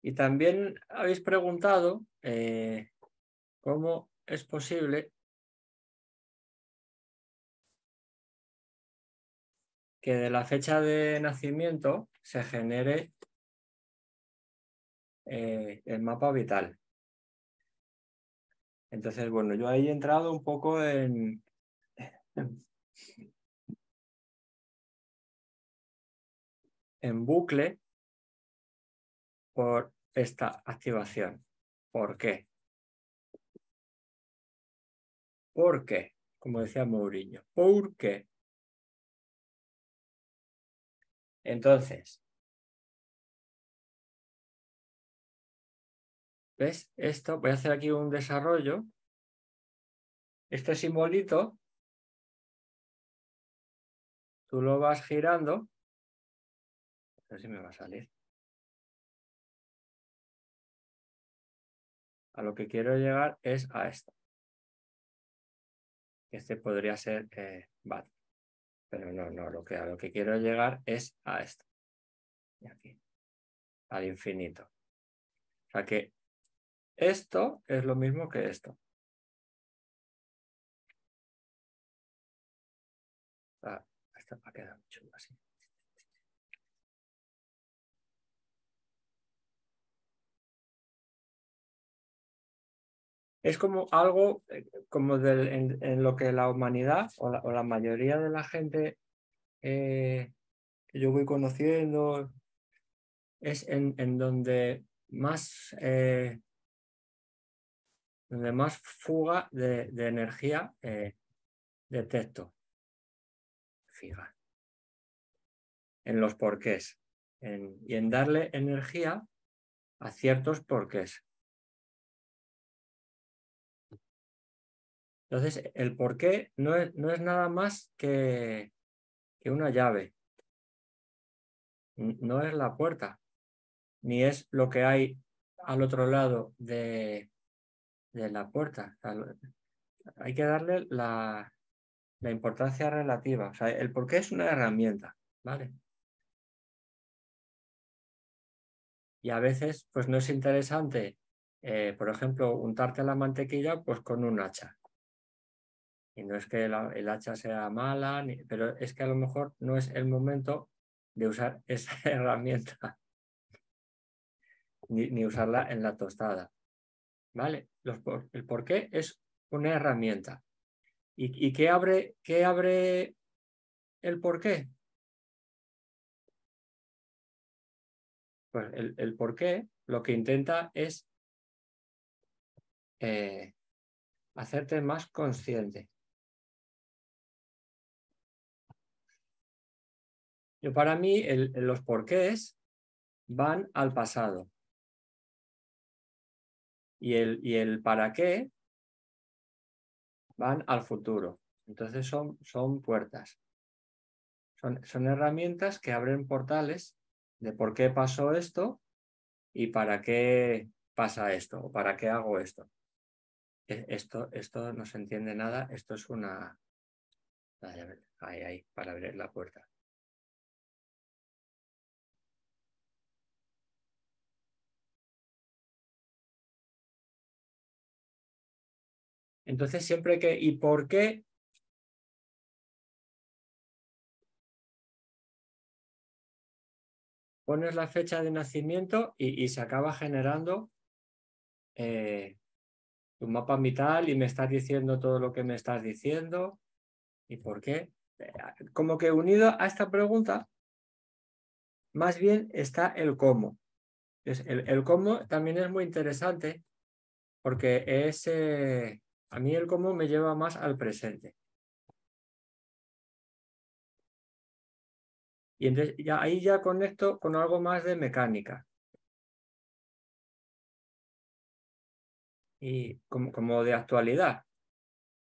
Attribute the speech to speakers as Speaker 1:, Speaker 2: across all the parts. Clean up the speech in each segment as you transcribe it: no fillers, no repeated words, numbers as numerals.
Speaker 1: Y también habéis preguntado cómo es posible que de la fecha de nacimiento se genere el mapa vital. Entonces, bueno, yo ahí he entrado un poco en bucle por esta activación. ¿Por qué? ¿Por qué? Como decía Mourinho. ¿Por qué? Entonces, ¿ves? Esto, voy a hacer aquí un desarrollo. Este simbolito, tú lo vas girando. A ver si me va a salir. A lo que quiero llegar es a esto. Este podría ser vale. Pero no, a lo que quiero llegar es a esto. Y aquí, al infinito. O sea que esto es lo mismo que esto. Esto va a quedar chulo así. Es como algo como en lo que la humanidad o la mayoría de la gente que yo voy conociendo es en donde más fuga de energía detecto. Fija. En los porqués. Y en darle energía a ciertos porqués. Entonces, el porqué no es nada más que una llave. No es la puerta, ni es lo que hay al otro lado de la puerta. O sea, hay que darle la importancia relativa. O sea, el porqué es una herramienta, ¿vale? Y a veces, pues no es interesante, por ejemplo, untarte la mantequilla pues con un hacha. Y no es que el hacha sea mala, pero es que a lo mejor no es el momento de usar esa herramienta, ni usarla en la tostada. ¿Vale? El porqué es una herramienta. ¿Y qué abre el porqué? Pues el porqué lo que intenta es hacerte más consciente. Para mí, los porqués van al pasado. Y el para qué van al futuro. Entonces son puertas. Son herramientas que abren portales de por qué pasó esto y para qué pasa esto o para qué hago esto. Esto no se entiende nada. Esto es una... Ahí, para abrir la puerta. Entonces siempre que... ¿Y por qué? Pones la fecha de nacimiento y se acaba generando tu mapa vital y me estás diciendo todo lo que me estás diciendo. ¿Y por qué? Como que unido a esta pregunta, más bien está el cómo. El cómo también es muy interesante porque a mí el cómo me lleva más al presente. Y entonces ahí ya conecto con algo más de mecánica. Y como de actualidad.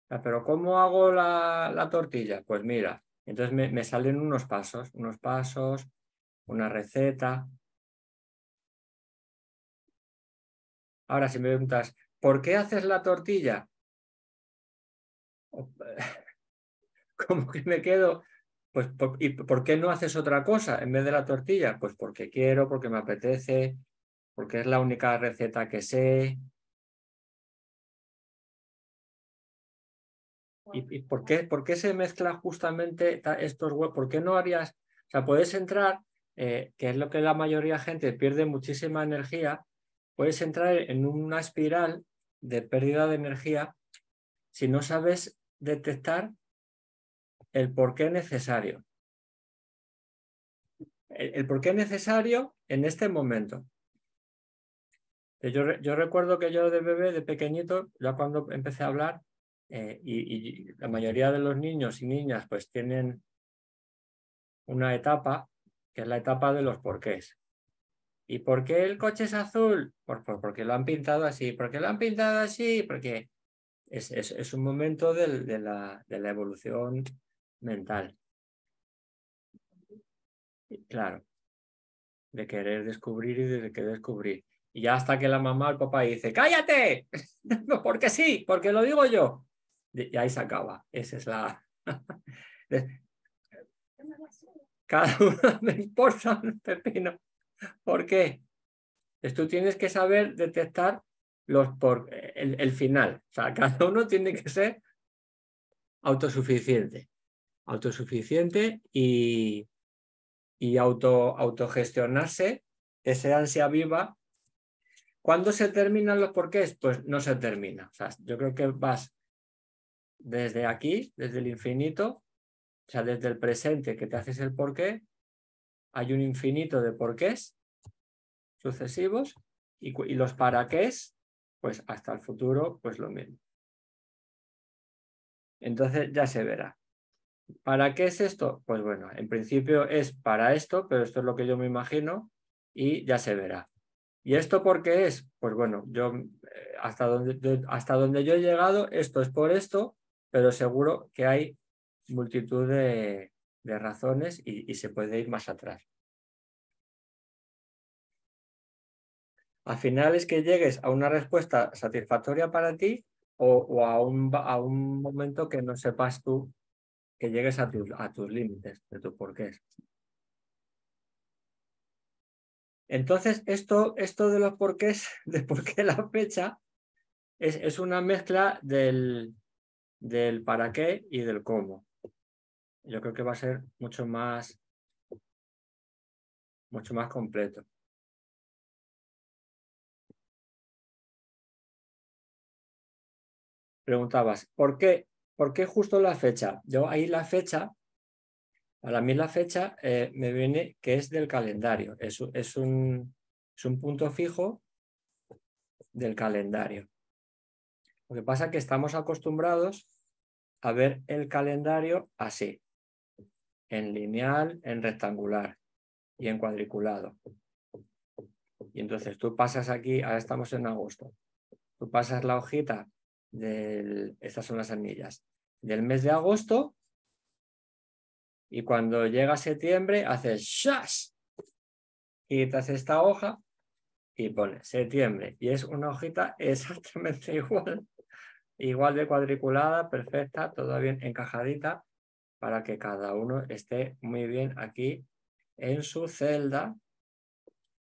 Speaker 1: Pero ¿cómo hago la tortilla? Pues mira, entonces me salen unos pasos, una receta. Ahora, si me preguntas, ¿por qué haces la tortilla? Como que me quedo, pues, ¿y por qué no haces otra cosa en vez de la tortilla? Pues porque quiero, porque me apetece, porque es la única receta que sé. ¿Y por qué se mezcla justamente estos huevos? ¿Por qué no harías? O sea, puedes entrar, que es lo que la mayoría de gente pierde muchísima energía, puedes entrar en una espiral de pérdida de energía si no sabes detectar el por qué necesario. El por qué necesario en este momento. Yo recuerdo que yo de bebé, de pequeñito, ya cuando empecé a hablar, y la mayoría de los niños y niñas pues tienen una etapa que es la etapa de los porqués. ¿Y por qué el coche es azul? Porque lo han pintado así. ¿Por qué lo han pintado así? Porque es un momento de la evolución mental. Claro, de querer descubrir y de querer descubrir. Y ya hasta que la mamá o el papá dice, ¡cállate! Porque sí, porque lo digo yo. Y ahí se acaba. Esa es la... Cada uno me importa un pepino. ¿Por qué? Entonces, tú tienes que saber detectar el final. O sea, cada uno tiene que ser autosuficiente. Autosuficiente y autogestionarse ese ansia viva. ¿Cuándo se terminan los porqués? Pues no se termina. O sea, yo creo que vas desde aquí, desde el infinito, o sea, desde el presente que te haces el porqué, hay un infinito de porqués sucesivos y los para qués, pues hasta el futuro, pues lo mismo. Entonces ya se verá. ¿Para qué es esto? Pues bueno, en principio es para esto, pero esto es lo que yo me imagino y ya se verá. ¿Y esto por qué es? Pues bueno, hasta donde yo he llegado, esto es por esto, pero seguro que hay multitud de razones y se puede ir más atrás. Al final es que llegues a una respuesta satisfactoria para ti o a un momento que no sepas tú, que llegues a tus límites de tu porqués. Entonces, esto de los porqués, de por qué la fecha, es una mezcla del para qué y del cómo. Yo creo que va a ser mucho más completo. Preguntabas, ¿por qué justo la fecha? Yo ahí la fecha, para mí la fecha me viene que es del calendario, es un punto fijo del calendario. Lo que pasa es que estamos acostumbrados a ver el calendario así, en lineal, en rectangular y en cuadriculado. Y entonces tú pasas aquí, ahora estamos en agosto, tú pasas la hojita estas son las anillas, del mes de agosto y cuando llega septiembre haces ¡shash! Quitas esta hoja y pones septiembre y es una hojita exactamente igual de cuadriculada, perfecta, todo bien encajadita para que cada uno esté muy bien aquí en su celda,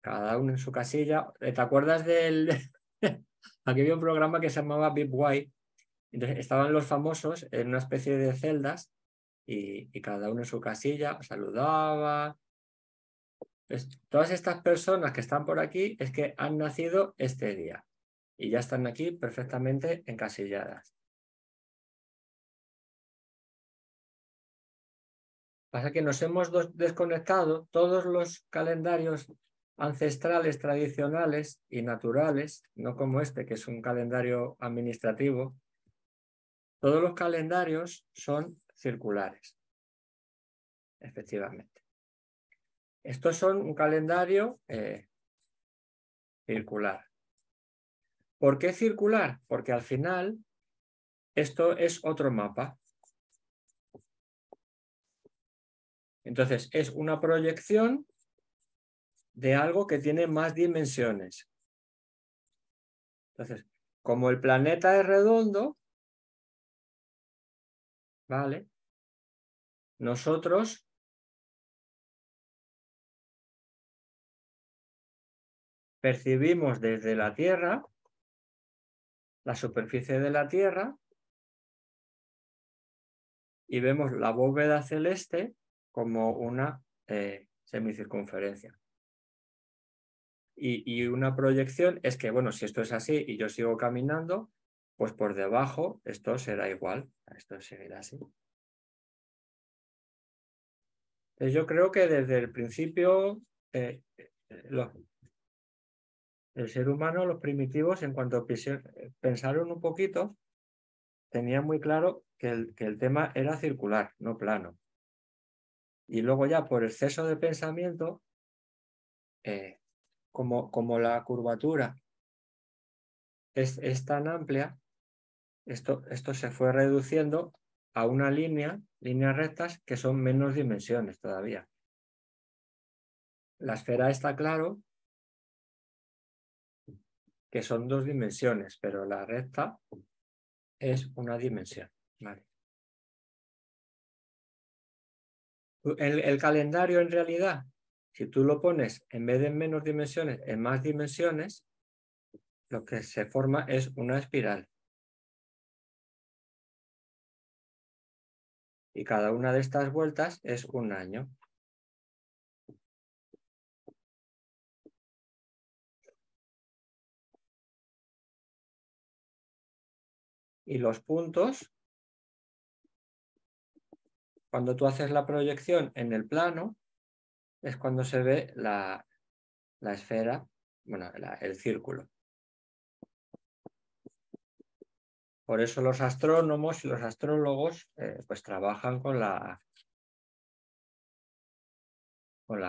Speaker 1: cada uno en su casilla. ¿Te acuerdas aquí había un programa que se llamaba Big White? Entonces estaban los famosos en una especie de celdas y cada uno en su casilla saludaba. Pues, todas estas personas que están por aquí es que han nacido este día y ya están aquí perfectamente encasilladas. Pasa que nos hemos desconectado todos los calendarios ancestrales, tradicionales y naturales, no como este, que es un calendario administrativo. Todos los calendarios son circulares, efectivamente. Estos son un calendario circular. ¿Por qué circular? Porque al final esto es otro mapa. Entonces es una proyección de algo que tiene más dimensiones. Entonces, como el planeta es redondo, ¿vale? Nosotros percibimos desde la Tierra la superficie de la Tierra y vemos la bóveda celeste como una semicircunferencia. Y una proyección es que, bueno, si esto es así y yo sigo caminando, pues por debajo esto será igual, esto seguirá así. Yo creo que desde el principio el ser humano, los primitivos, en cuanto pensaron un poquito, tenían muy claro que el tema era circular, no plano. Y luego ya por exceso de pensamiento, como la curvatura es tan amplia, esto se fue reduciendo a una líneas rectas que son menos dimensiones todavía. La esfera está claro que son 2 dimensiones, pero la recta es una dimensión. Vale. El calendario en realidad, si tú lo pones en vez de en menos dimensiones, en más dimensiones, lo que se forma es una espiral. Y cada una de estas vueltas es un año. Y los puntos, cuando tú haces la proyección en el plano, es cuando se ve la esfera, bueno, el círculo. Por eso los astrónomos y los astrólogos pues trabajan con la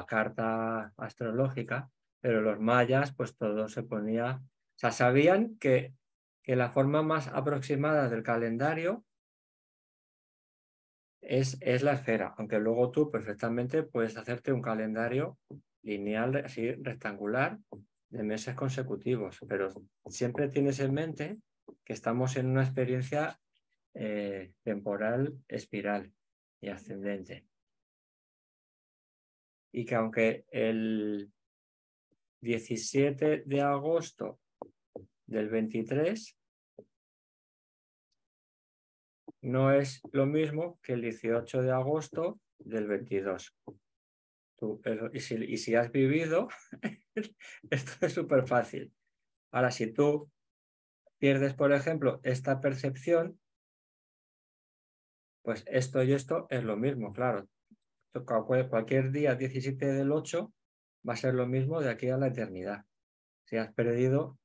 Speaker 1: carta astrológica, pero los mayas pues todo se ponía, o sea, sabían que la forma más aproximada del calendario es la esfera, aunque luego tú perfectamente puedes hacerte un calendario lineal, así rectangular, de meses consecutivos, pero siempre tienes en mente que estamos en una experiencia temporal espiral y ascendente. Y que aunque el 17 de agosto del 23 no es lo mismo que el 18 de agosto del 22. Y si has vivido, esto es súper fácil. Ahora, si tú pierdes, por ejemplo, esta percepción, pues esto y esto es lo mismo, claro. Cualquier día 17 del 8 va a ser lo mismo de aquí a la eternidad. Si has perdido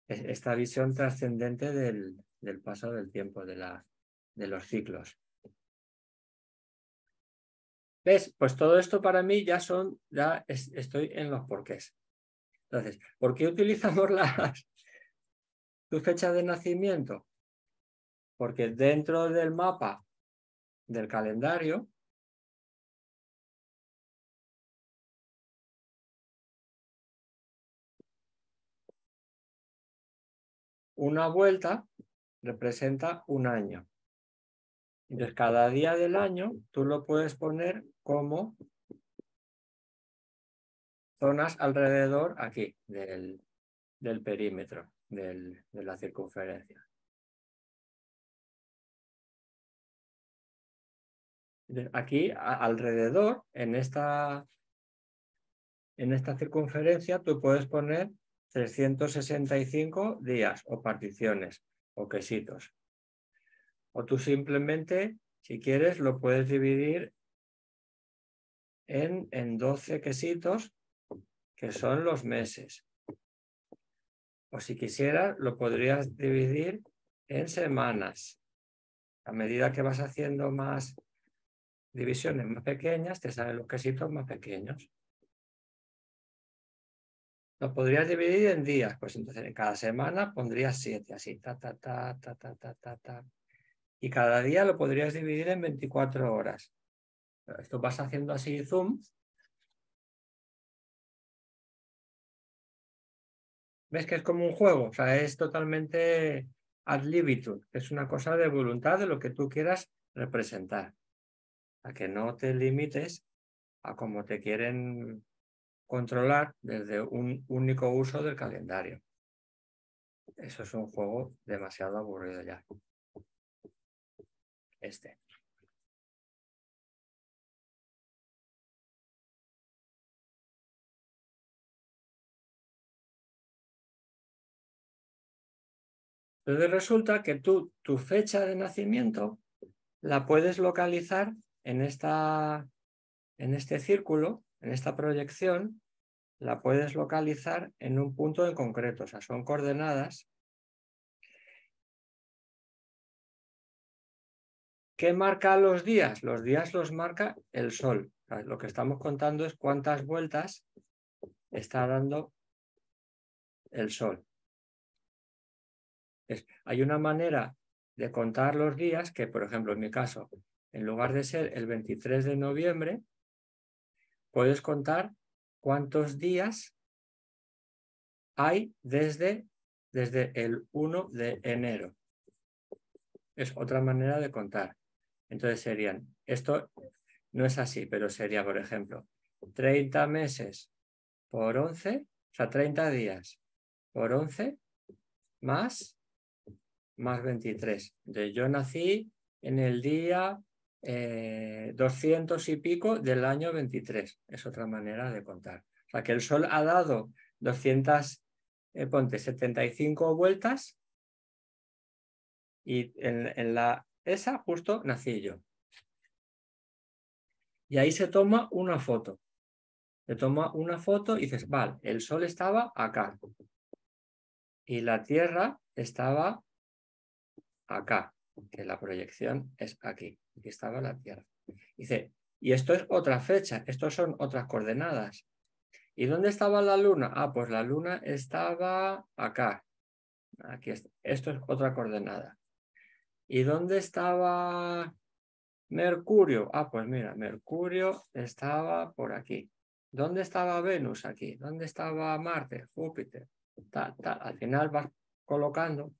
Speaker 1: esta visión trascendente del paso del tiempo, de los ciclos. ¿Ves? Pues todo esto para mí estoy en los porqués. Entonces, ¿por qué utilizamos tu fecha de nacimiento? Porque dentro del mapa del calendario una vuelta representa un año. Entonces, cada día del año tú lo puedes poner como zonas alrededor aquí del perímetro de la circunferencia. Aquí alrededor, en esta circunferencia, tú puedes poner 365 días o particiones o quesitos. O tú simplemente, si quieres, lo puedes dividir en 12 quesitos, que son los meses. O si quisieras, lo podrías dividir en semanas. A medida que vas haciendo más divisiones más pequeñas, te salen los quesitos más pequeños. Lo podrías dividir en días, pues entonces en cada semana pondrías 7, así, ta. Y cada día lo podrías dividir en 24 horas. Esto vas haciendo así zoom. ¿Ves que es como un juego? O sea, es totalmente ad libitum, es una cosa de voluntad de lo que tú quieras representar. A que no te limites a cómo te quieren controlar desde un único uso del calendario. Eso es un juego demasiado aburrido ya. Este. Entonces resulta que tú, tu fecha de nacimiento, la puedes localizar en este círculo, en esta proyección, la puedes localizar en un punto en concreto, o sea, son coordenadas. ¿Qué marca los días? Los días los marca el Sol. O sea, lo que estamos contando es cuántas vueltas está dando el Sol. Hay una manera de contar los días que, por ejemplo, en mi caso, en lugar de ser el 23 de noviembre, puedes contar cuántos días hay desde el 1 de enero. Es otra manera de contar. Entonces serían, esto no es así, pero sería, por ejemplo, 30 meses por 11, o sea, 30 días por 11 más 23. Entonces yo nací en el día 200 y pico del año 23. Es otra manera de contar. O sea, que el Sol ha dado 200, ponte 75 vueltas y esa justo nací yo. Y ahí se toma una foto. Se toma una foto y dices, vale, el Sol estaba acá. Y la Tierra estaba acá, que la proyección es aquí. Aquí estaba la Tierra. Dice, y esto es otra fecha, estos son otras coordenadas. ¿Y dónde estaba la Luna? Ah, pues la Luna estaba acá. Aquí está. Esto es otra coordenada. ¿Y dónde estaba Mercurio? Ah, pues mira, Mercurio estaba por aquí. ¿Dónde estaba Venus? Aquí. ¿Dónde estaba Marte? Júpiter. Al final vas colocando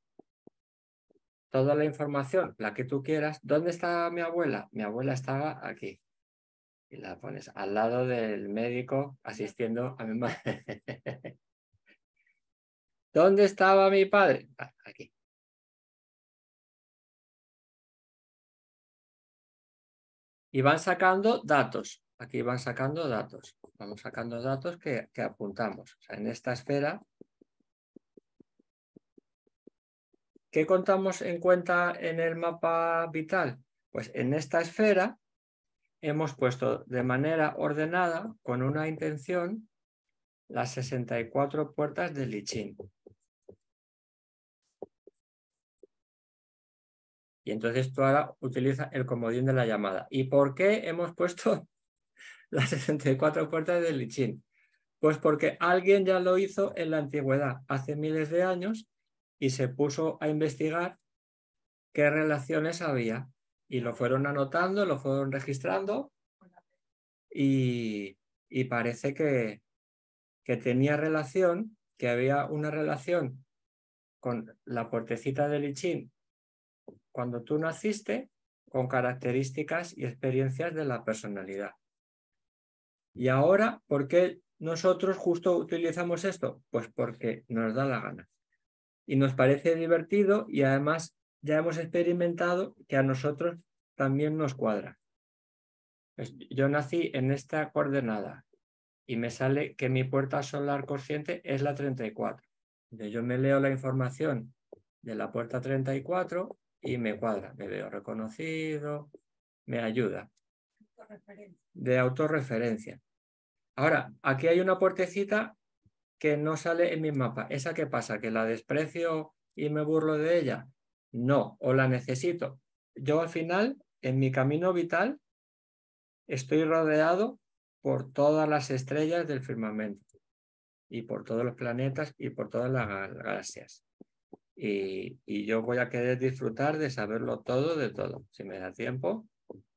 Speaker 1: toda la información, la que tú quieras. ¿Dónde está mi abuela? Mi abuela estaba aquí. Y la pones al lado del médico asistiendo a mi madre. ¿Dónde estaba mi padre? Aquí. Y van sacando datos. Aquí van sacando datos. Vamos sacando datos que apuntamos. O sea, en esta esfera, ¿qué contamos en cuenta en el mapa vital? Pues en esta esfera hemos puesto de manera ordenada, con una intención, las 64 puertas del I Ching. Y entonces tú ahora utilizas el comodín de la llamada. ¿Y por qué hemos puesto las 64 puertas del I Ching? Pues porque alguien ya lo hizo en la antigüedad, hace miles de años, y se puso a investigar qué relaciones había. Y lo fueron anotando, lo fueron registrando, y parece que tenía relación, que había una relación con la puertecita del I Ching cuando tú naciste, con características y experiencias de la personalidad. Y ahora, ¿por qué nosotros justo utilizamos esto? Pues porque nos da la gana. Y nos parece divertido y además ya hemos experimentado que a nosotros también nos cuadra. Pues yo nací en esta coordenada y me sale que mi puerta solar consciente es la 34. Entonces yo me leo la información de la puerta 34 y me cuadra. Me veo reconocido, me ayuda. De autorreferencia. Ahora, aquí hay una puertecita que no sale en mi mapa. ¿Esa qué pasa? ¿Que la desprecio y me burlo de ella? No, o la necesito. Yo al final, en mi camino vital, estoy rodeado por todas las estrellas del firmamento y por todos los planetas y por todas las galaxias. Y yo voy a querer disfrutar de saberlo todo de todo, si me da tiempo,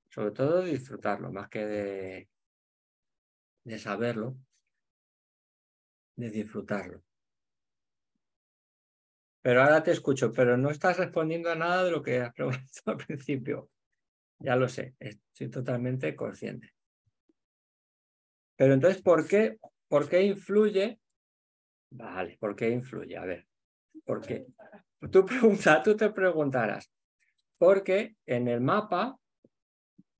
Speaker 1: sobre todo de disfrutarlo, más que de saberlo, de disfrutarlo. Pero ahora te escucho, pero no estás respondiendo a nada de lo que has preguntado al principio. Ya lo sé, estoy totalmente consciente. Pero entonces, ¿por qué ¿por qué influye? Vale, ¿por qué influye? A ver, ¿por qué? Tú te preguntarás, porque en el mapa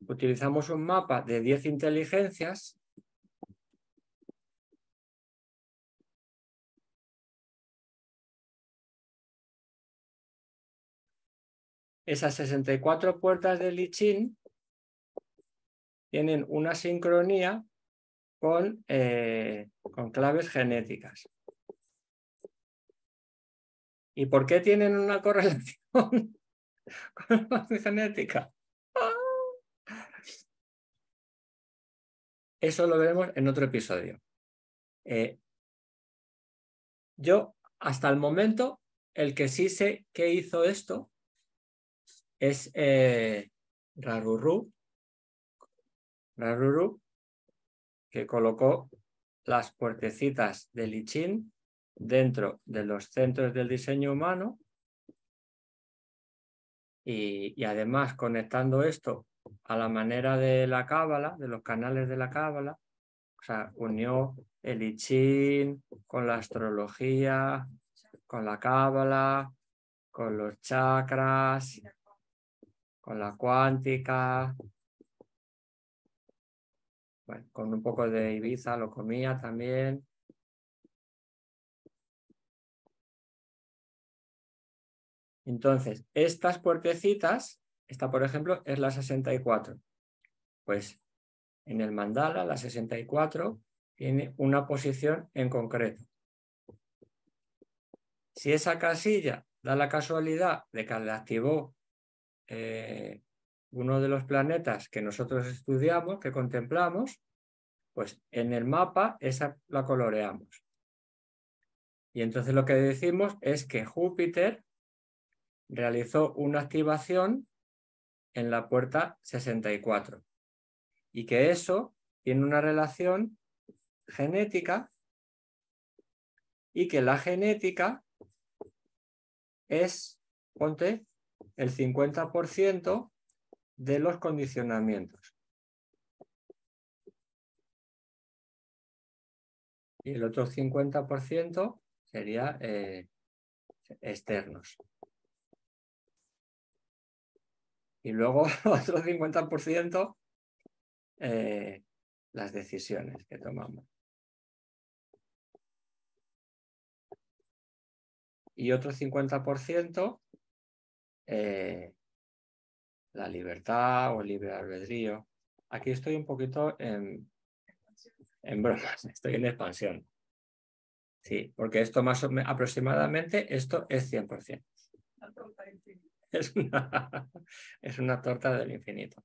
Speaker 1: utilizamos un mapa de 10 inteligencias. Esas 64 puertas de Lichín tienen una sincronía con claves genéticas. ¿Y por qué tienen una correlación con la genética? Eso lo veremos en otro episodio. Yo, hasta el momento, el que sí sé que hizo esto es Raruru, que colocó las puertecitas de Lichín dentro de los centros del diseño humano y además conectando esto a la manera de la cábala, de los canales de la cábala, o sea, unió el I Ching con la astrología, con la cábala, con los chakras, con la cuántica, bueno, con un poco de Ibiza lo comía también. Entonces, estas puertecitas, esta por ejemplo es la 64. Pues en el mandala la 64 tiene una posición en concreto. Si esa casilla da la casualidad de que le activó uno de los planetas que nosotros estudiamos, que contemplamos, pues en el mapa esa la coloreamos. Y entonces lo que decimos es que Júpiter realizó una activación en la puerta 64 y que eso tiene una relación genética y que la genética es, ponte, el 50% de los condicionamientos. Y el otro 50% sería externos. Y luego otro 50% las decisiones que tomamos. Y otro 50% la libertad o el libre albedrío. Aquí estoy un poquito en bromas, estoy en expansión. Sí, porque esto más o menos, aproximadamente, esto es 100%. Es una torta del infinito.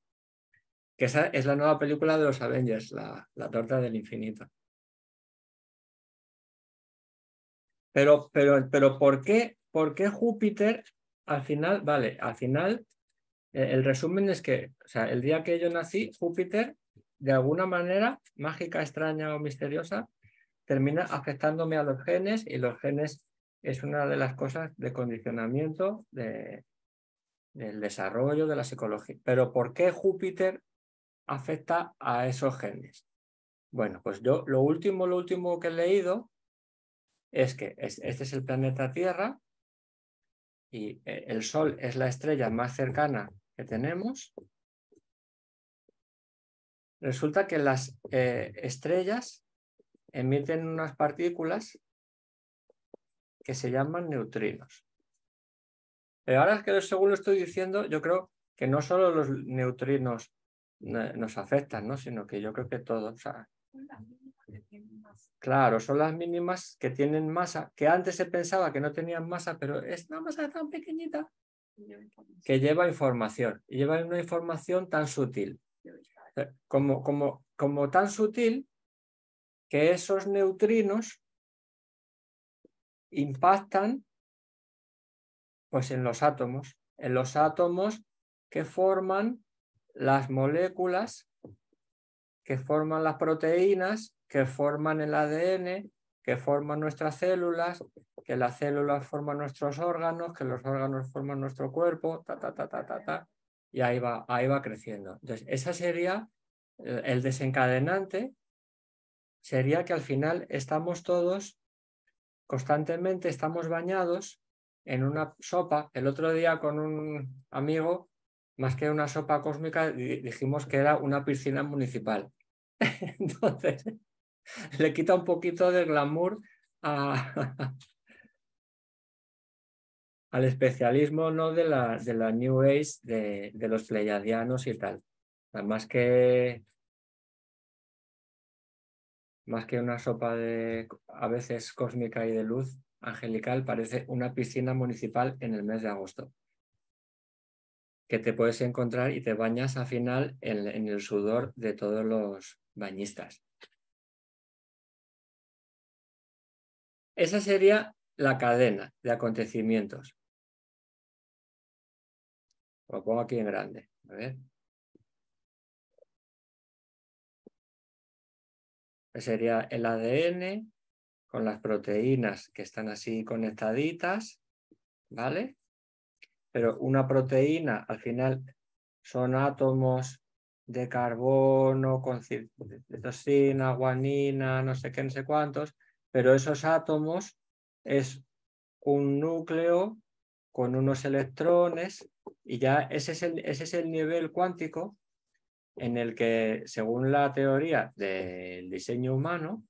Speaker 1: Que esa es la nueva película de los Avengers, la torta del infinito. Pero ¿por qué Júpiter al final? Vale, al final el resumen es que, o sea, el día que yo nací, Júpiter, de alguna manera, mágica, extraña o misteriosa, termina afectándome a los genes y los genes es una de las cosas de condicionamiento del desarrollo de la psicología. Pero ¿por qué Júpiter afecta a esos genes? Bueno, pues yo lo último que he leído es que este es el planeta Tierra y el Sol es la estrella más cercana que tenemos. Resulta que las estrellas emiten unas partículas que se llaman neutrinos. Pero ahora que según lo estoy diciendo, yo creo que no solo los neutrinos nos afectan, ¿no? Sino que yo creo que todos. O sea, claro, son las mínimas que tienen masa, que antes se pensaba que no tenían masa, pero es una masa tan pequeñita que lleva información. Y lleva una información tan sutil. Como tan sutil que esos neutrinos impactan pues en los átomos que forman las moléculas, que forman las proteínas, que forman el ADN, que forman nuestras células, que las células forman nuestros órganos, que los órganos forman nuestro cuerpo, y ahí va creciendo. Entonces, esa sería el desencadenante, sería que al final estamos todos, constantemente estamos bañados en una sopa. El otro día con un amigo, más que una sopa cósmica, dijimos que era una piscina municipal. Entonces, le quita un poquito de glamour al especialismo, ¿no?, de la New Age, de los pleiadianos y tal. Más que una sopa a veces cósmica y de luz angelical, parece una piscina municipal en el mes de agosto, que te puedes encontrar y te bañas al final en el sudor de todos los bañistas. Esa sería la cadena de acontecimientos. Lo pongo aquí en grande. A ver. Sería el ADN con las proteínas que están así conectaditas, ¿vale? Pero una proteína al final son átomos de carbono con citosina, guanina, no sé qué, no sé cuántos, pero esos átomos es un núcleo con unos electrones y ya ese es el nivel cuántico en el que, según la teoría del diseño humano,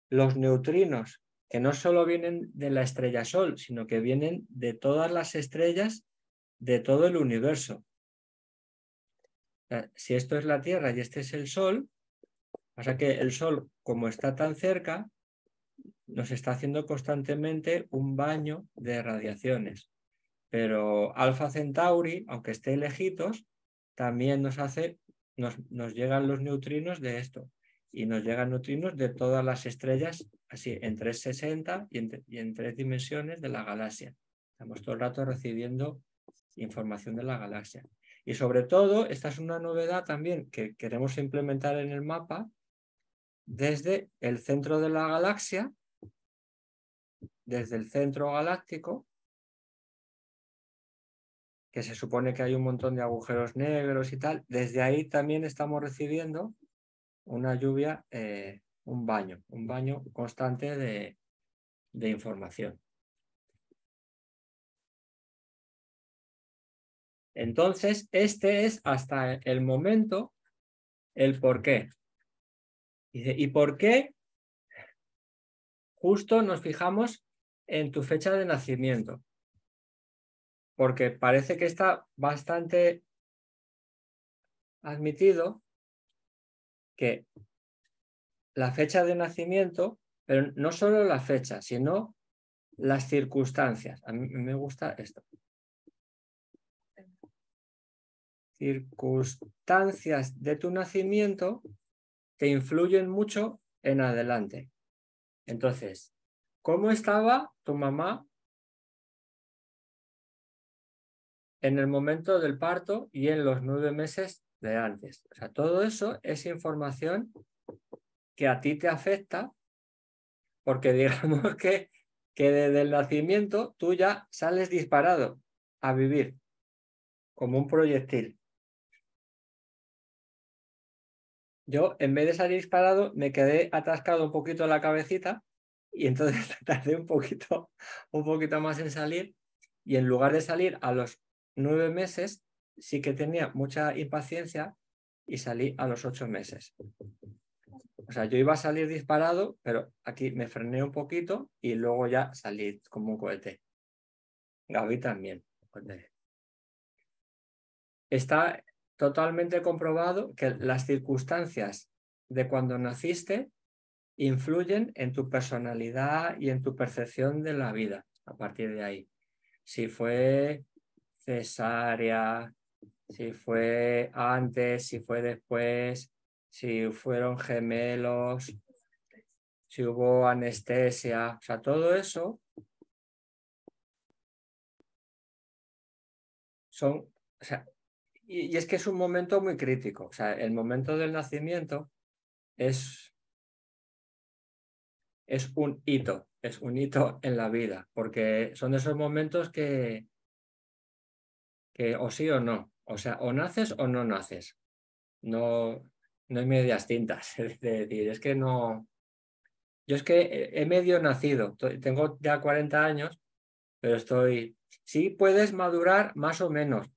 Speaker 1: los neutrinos, que no solo vienen de la estrella Sol, sino que vienen de todas las estrellas de todo el universo. Si esto es la Tierra y este es el Sol, pasa que el Sol, como está tan cerca, nos está haciendo constantemente un baño de radiaciones. Pero Alfa Centauri, aunque esté lejitos, también nos llegan los neutrinos de esto. Y nos llegan neutrinos de todas las estrellas, así en 360 y en 3 dimensiones de la galaxia. Estamos todo el rato recibiendo información de la galaxia. Y sobre todo, esta es una novedad también que queremos implementar en el mapa desde el centro de la galaxia, desde el centro galáctico, que se supone que hay un montón de agujeros negros y tal. Desde ahí también estamos recibiendo una lluvia, un baño constante de información. Entonces, este es hasta el momento el por qué. ¿Y por qué justo nos fijamos en tu fecha de nacimiento? Porque parece que está bastante admitido que la fecha de nacimiento, pero no solo la fecha, sino las circunstancias. A mí me gusta esto. Circunstancias de tu nacimiento te influyen mucho en adelante. Entonces, ¿cómo estaba tu mamá en el momento del parto y en los 9 meses de antes? O sea, todo eso es información que a ti te afecta, porque digamos que desde el nacimiento tú ya sales disparado a vivir como un proyectil. Yo, en vez de salir disparado, me quedé atascado un poquito en la cabecita y entonces tardé un poquito más en salir, y en lugar de salir a los 9 meses, sí que tenía mucha impaciencia y salí a los 8 meses. O sea, yo iba a salir disparado, pero aquí me frené un poquito y luego ya salí como un cohete. Gaby también. Está totalmente comprobado que las circunstancias de cuando naciste influyen en tu personalidad y en tu percepción de la vida a partir de ahí. Si fue cesárea, si fue antes, si fue después, si fueron gemelos, si hubo anestesia, o sea, todo eso son, o sea, y es que es un momento muy crítico. O sea, el momento del nacimiento es un hito en la vida, porque son esos momentos que o sí o no, o sea, o naces o no naces. No, no hay medias tintas. Es decir, es que no... Yo es que he medio nacido, tengo ya 40 años, pero estoy... Sí puedes madurar más o menos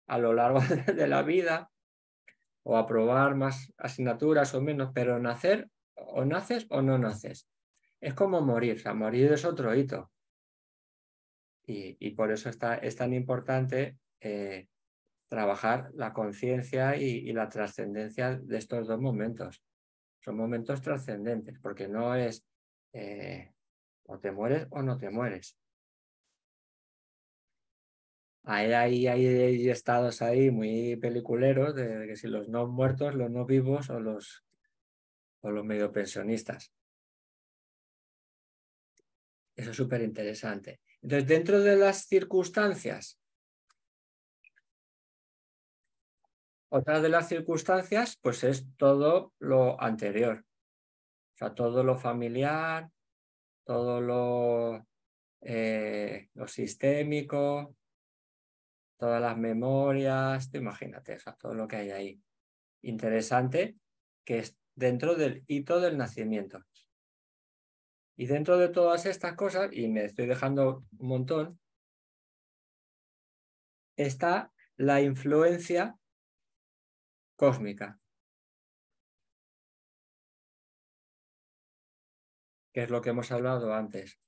Speaker 1: a lo largo de la vida o aprobar más asignaturas o menos, pero nacer o naces o no naces. Es como morir, o sea, morir es otro hito. Y por eso es tan importante trabajar la conciencia y la trascendencia de estos dos momentos. Son momentos trascendentes, porque no es o te mueres o no te mueres. Hay estados ahí muy peliculeros de que si los no muertos, los no vivos o los medio pensionistas. Eso es súper interesante. Entonces, dentro de las circunstancias, otra de las circunstancias, pues es todo lo anterior. O sea, todo lo familiar, todo lo sistémico, todas las memorias, imagínate, o sea, todo lo que hay ahí. Interesante, que es dentro del hito del nacimiento. Y dentro de todas estas cosas, y me estoy dejando un montón, está la influencia cósmica, que es lo que hemos hablado antes.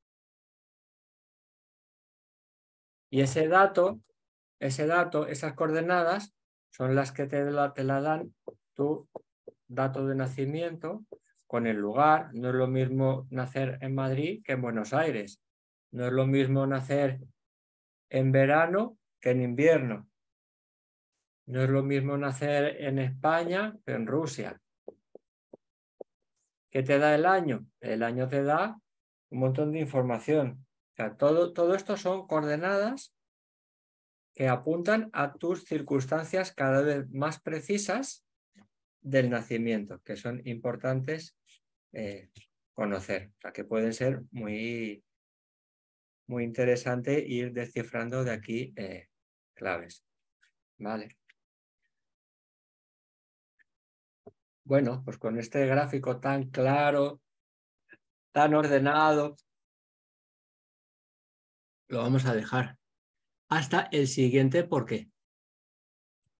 Speaker 1: Y ese dato, esas coordenadas, son las que te la dan tu dato de nacimiento con el lugar. No es lo mismo nacer en Madrid que en Buenos Aires. No es lo mismo nacer en verano que en invierno. No es lo mismo nacer en España que en Rusia. ¿Qué te da el año? El año te da un montón de información. O sea, todo esto son coordenadas que apuntan a tus circunstancias cada vez más precisas del nacimiento, que son importantes conocer. O sea, que pueden ser muy, muy interesante ir descifrando de aquí claves. Vale. Bueno, pues con este gráfico tan claro, tan ordenado, lo vamos a dejar. Hasta el siguiente, ¿por qué?